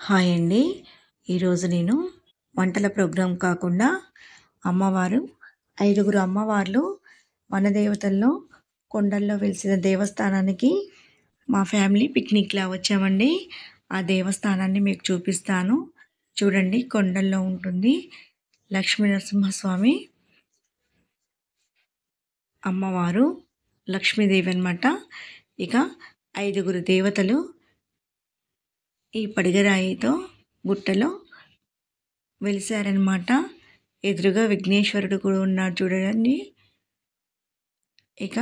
Hi అండి. ఈరోజు నేను వంటల ప్రోగ్రాం కాకుండా అమ్మవారు ఐదుగురు అమ్మవార్లు వనదేవతల్లో కొండల్లో వెలిసిన దేవస్థానానికి మా ఫ్యామిలీ పిక్నిక్‌లా వచ్చామండి. ఆ దేవస్థానాన్ని మీకు చూపిస్తాను. చూడండి కొండల్లో ఉంటుంది. లక్ష్మీ నరసింహస్వామి, అమ్మవారు, లక్ష్మీదేవి అనమాట. ఇక ఐదుగురు దేవతలు ఈ పడిగరాయితో గుట్టలో వెలిసారనమాట. ఎదురుగా విఘ్నేశ్వరుడు కూడా ఉన్నాడు చూడండి. ఇక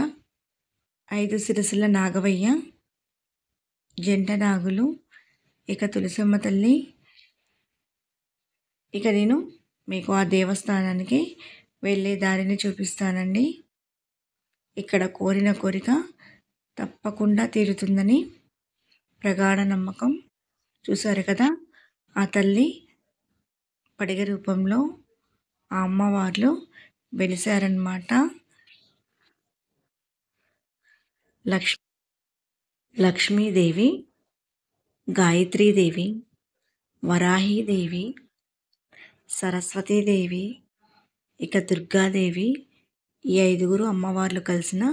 5 శిరసుల నాగవయ్య, జంట నాగులు, ఇక తులసమ్మ తల్లి. ఇక నేను మీకు ఆ దేవస్థానానికి వెళ్ళే దారిని చూపిస్తానండి. ఇక్కడ కోరిన కోరిక తప్పకుండా తీరుతుందని ప్రగాఢ నమ్మకం. చూసారు కదా, ఆ తల్లి పడిగ రూపంలో ఆ అమ్మవార్లు వెలిసారనమాట. లక్ష్ లక్ష్మీదేవి, గాయత్రీదేవి, వరాహీదేవి, సరస్వతీదేవి, ఇక దుర్గాదేవి, ఈ ఐదుగురు అమ్మవార్లు కలిసిన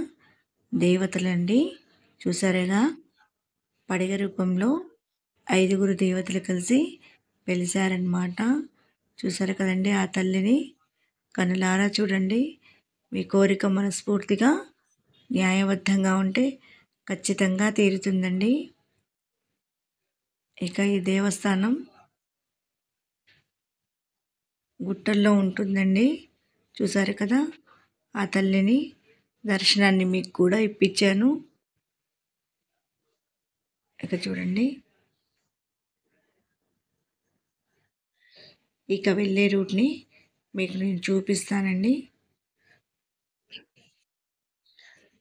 దేవతలండి. చూసారుగా, పడిగ రూపంలో ఐదుగురు దేవతలు కలిసి వెలిసారనమాట. చూసారు కదండి ఆ తల్లిని. కనులారా చూడండి. మీ కోరిక మనస్ఫూర్తిగా న్యాయబద్ధంగా ఉంటే ఖచ్చితంగా తీరుతుందండి. ఇక ఈ దేవస్థానం గుట్టల్లో ఉంటుందండి. చూసారు కదా, ఆ తల్లిని దర్శనాన్ని మీకు కూడా ఇప్పించాను. ఇక చూడండి, ఇక వెళ్ళే రూట్ని మీకు నేను చూపిస్తానండి.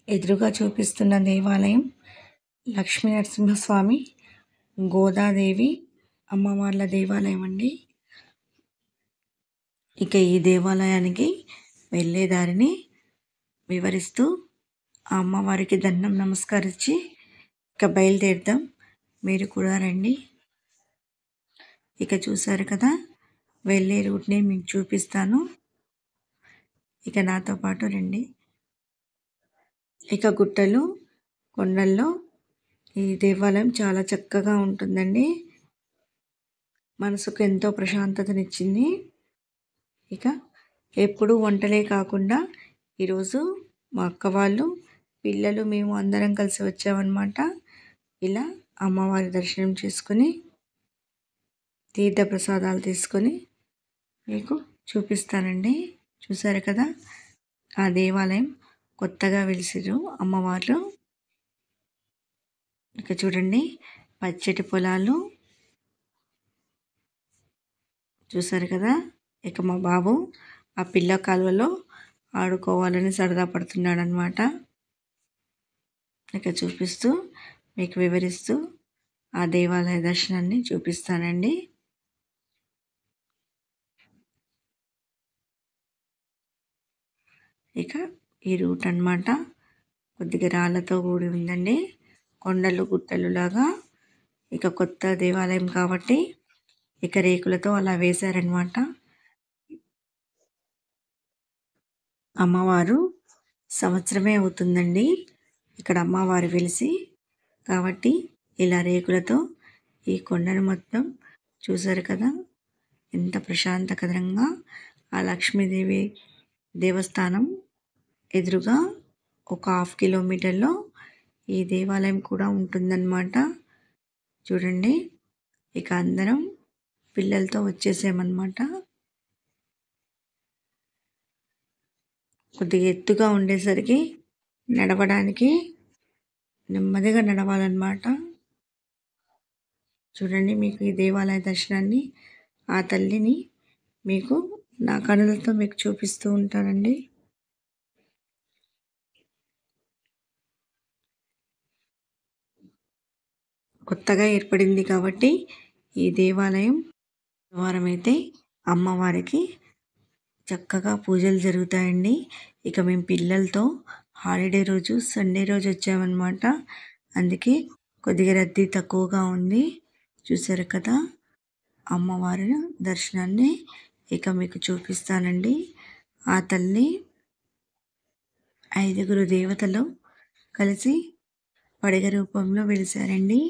ఎదురుగా చూపిస్తున్న దేవాలయం లక్ష్మీ నరసింహస్వామి, గోదాదేవి అమ్మవార్ల దేవాలయం అండి. ఇక ఈ దేవాలయానికి వెళ్ళే దారిని వివరిస్తూ ఆ అమ్మవారికి దండం నమస్కరించి ఇక బయలుదేరుదాం. మీరు కూడా రండి. ఇక చూసారు కదా, వెళ్ళే రూట్ని మీకు చూపిస్తాను. ఇక నాతో పాటు రండి. ఇక గుట్టలు కొండల్లో ఈ దేవాలయం చాలా చక్కగా ఉంటుందండి. మనసుకు ఎంతో ప్రశాంతతనిచ్చింది. ఇక ఎప్పుడు వంటలే కాకుండా ఈరోజు మా అక్క వాళ్ళు, పిల్లలు, మేము అందరం కలిసి వచ్చామన్నమాట. ఇలా అమ్మవారి దర్శనం చేసుకొని తీర్థప్రసాదాలు తీసుకొని మీకు చూపిస్తానండి. చూసారు కదా, ఆ దేవాలయం కొత్తగా వెలిసిరు అమ్మవార్లు. ఇక చూడండి, పచ్చటి పొలాలు చూసారు కదా. ఇక మా బాబు ఆ పిల్ల కాలువలో ఆడుకోవాలని సరదా పడుతున్నాడు అనమాట. ఇక చూపిస్తూ మీకు వివరిస్తూ ఆ దేవాలయ దర్శనాన్ని చూపిస్తానండి. ఇక ఈ రూట్ అన్నమాట కొద్దిగా రాళ్ళతో కూడి ఉందండి. కొండలు గుట్టలు లాగా. ఇక కొత్త దేవాలయం కాబట్టి ఇక రేకులతో అలా వేశారనమాట. అమ్మవారు సంవత్సరమే అవుతుందండి ఇక్కడ అమ్మవారు వెలిసి. కాబట్టి ఇలా రేకులతో ఈ కొండను మొత్తం చూసారు కదా, ఎంత ప్రశాంతకరంగా ఆ లక్ష్మీదేవి దేవస్థానం ఎదురుగా ఒక 1/2 కిలోమీటర్లో ఈ దేవాలయం కూడా ఉంటుందన్నమాట. చూడండి, ఇక అందరం పిల్లలతో వచ్చేసామన్నమాట. కొద్దిగా ఎత్తుగా ఉండేసరికి నడవడానికి నెమ్మదిగా నడవాలన్నమాట. చూడండి, మీకు ఈ దేవాలయ దర్శనాన్ని, ఆ తల్లిని మీకు నా కనులతో మీకు చూపిస్తూ ఉంటానండి. కొత్తగా ఏర్పడింది కాబట్టి ఈ దేవాలయం వారం అయితే అమ్మవారికి చక్కగా పూజలు జరుగుతాయండి. ఇక మేము పిల్లలతో హాలిడే రోజు సండే రోజు వచ్చామన్నమాట. అందుకే కొద్దిగా రద్దీ తక్కువగా ఉంది. చూసారు కదా, అమ్మవారి దర్శనాన్ని ఇక మీకు చూపిస్తానండి. ఆ తల్లి 5గురు దేవతలు కలిసి పడగ రూపంలో వెలిసారండి.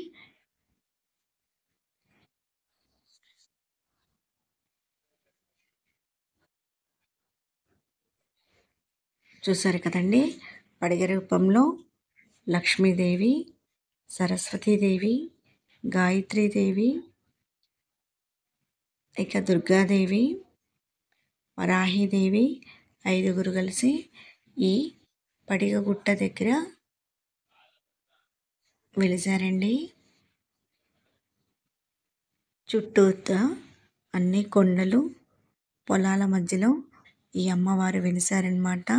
చూసారు కదండి, పడగ రూపంలో లక్ష్మీదేవి, సరస్వతీదేవి, గాయత్రీదేవి, ఇక దుర్గాదేవి, వరాహిదేవి 5గురు కలిసి ఈ పడిగ గుట్ట దగ్గర వెలిసారండి. చుట్టూతా అన్ని కొండలు, పొలాల మధ్యలో ఈ అమ్మవారు వెలిసారనమాట.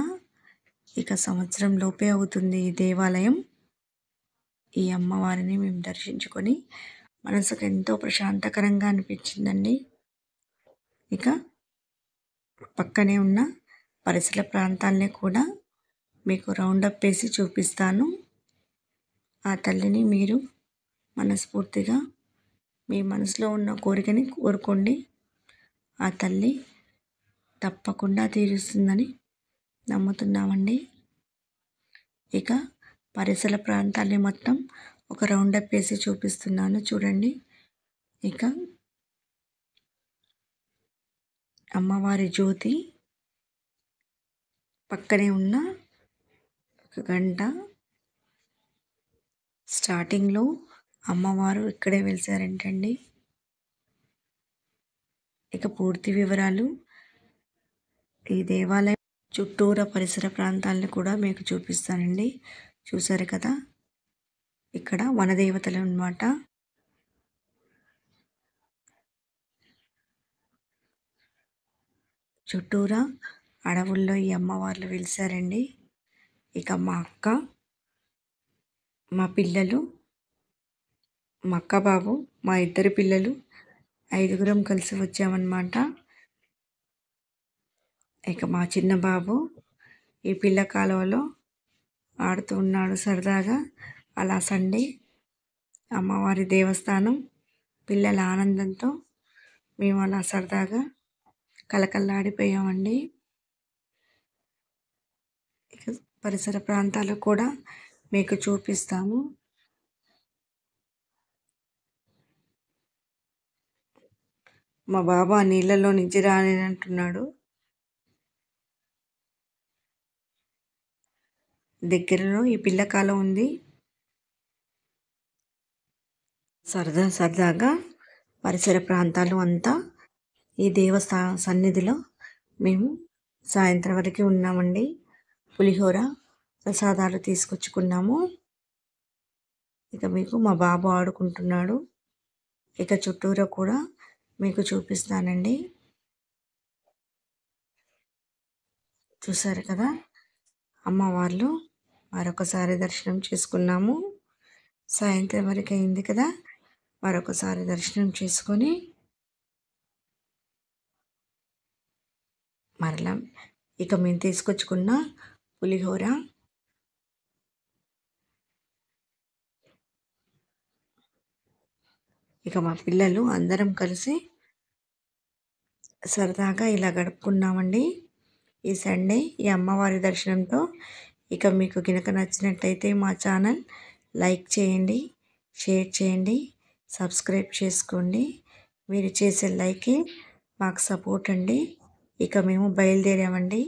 ఇక సంవత్సరం లోపే అవుతుంది ఈ దేవాలయం. ఈ అమ్మవారిని మేము దర్శించుకొని మనసుకు ఎంతో ప్రశాంతకరంగా అనిపించిందండి. ఇక పక్కనే ఉన్న పరిసర ప్రాంతాలని కూడా మీకు రౌండప్ వేసి చూపిస్తాను. ఆ తల్లిని మీరు మనస్ఫూర్తిగా మీ మనసులో ఉన్న కోరికని కోరుకోండి. ఆ తల్లి తప్పకుండా తీరుస్తుందని నమ్ముతున్నామండి. ఇక పరిసర ప్రాంతాన్ని మొత్తం ఒక రౌండప్ వేసి చూపిస్తున్నాను చూడండి. ఇక అమ్మవారి జ్యోతి పక్కనే ఉన్న ఒక గంట, స్టార్టింగ్లో అమ్మవారు ఇక్కడే వెలిసారంటండి. ఇక పూర్తి వివరాలు ఈ దేవాలయం చుట్టూరా పరిసర ప్రాంతాలను కూడా మీకు చూపిస్తానండి. చూసారు కదా, ఇక్కడ వనదేవతలు అన్నమాట. చుట్టూరా అడవుల్లో ఈ అమ్మవార్లు వెలిసారండి. ఇక మా అక్క, మా పిల్లలు, మా అక్క బాబు, మా ఇద్దరు పిల్లలు 5గురం కలిసి వచ్చామన్నమాట. ఇక మా చిన్న బాబు ఈ పిల్ల కాలువలో ఆడుతూ ఉన్నాడు సరదాగా. అలా సండే అమ్మవారి దేవస్థానం పిల్లల ఆనందంతో మేము అలా సరదాగా కలకల్లాడిపోయామండి. ఇక పరిసర ప్రాంతాలు కూడా మీకు చూపిస్తాము. మా బాబు ఆ నీళ్ళలో నుంచి రానంటున్నాడు. దగ్గరలో ఈ పిల్ల కాలం ఉంది. సరదాగా పరిసర ప్రాంతాలు అంతా ఈ దేవస్థాన సన్నిధిలో మేము సాయంత్రం వరకు ఉన్నామండి. పులిహోర ప్రసాదాలు తీసుకొచ్చుకున్నాము. ఇక మీకు మా బాబు ఆడుకుంటున్నాడు. ఇక చుట్టూరా కూడా మీకు చూపిస్తానండి. చూసారు కదా, అమ్మవార్లు మరొకసారి దర్శనం చేసుకున్నాము. సాయంత్రం వరకు అయింది కదా, మరొకసారి దర్శనం చేసుకొని మరలా ఇక మేము తీసుకొచ్చుకున్న పులిహోర, ఇక మా పిల్లలు అందరం కలిసి సరదాగా ఇలా గడుపుకున్నామండి ఈ సండే ఈ అమ్మవారి దర్శనంతో. ఇక మీకు గినక నచ్చినట్టయితే మా ఛానల్ లైక్ చేయండి, షేర్ చేయండి, సబ్స్క్రైబ్ చేసుకోండి. మీరు చేసే లైకే మాకు సపోర్ట్ అండి. ఇక మేము బయలుదేరామండి.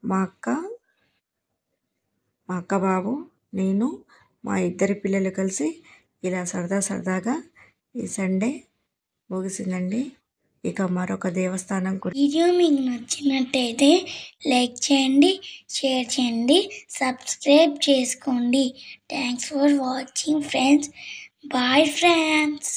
మా అక్క బాబు, నేను, మా ఇద్దరి పిల్లలు కలిసి ఇలా సరదాగా ఈ సండే ముగిసిందండి. ఇక మరొక దేవస్థానం వీడియో మీకు నచ్చినట్టయితే లైక్ చేయండి, షేర్ చేయండి, సబ్స్క్రైబ్ చేసుకోండి. Thanks for watching friends. Bye friends.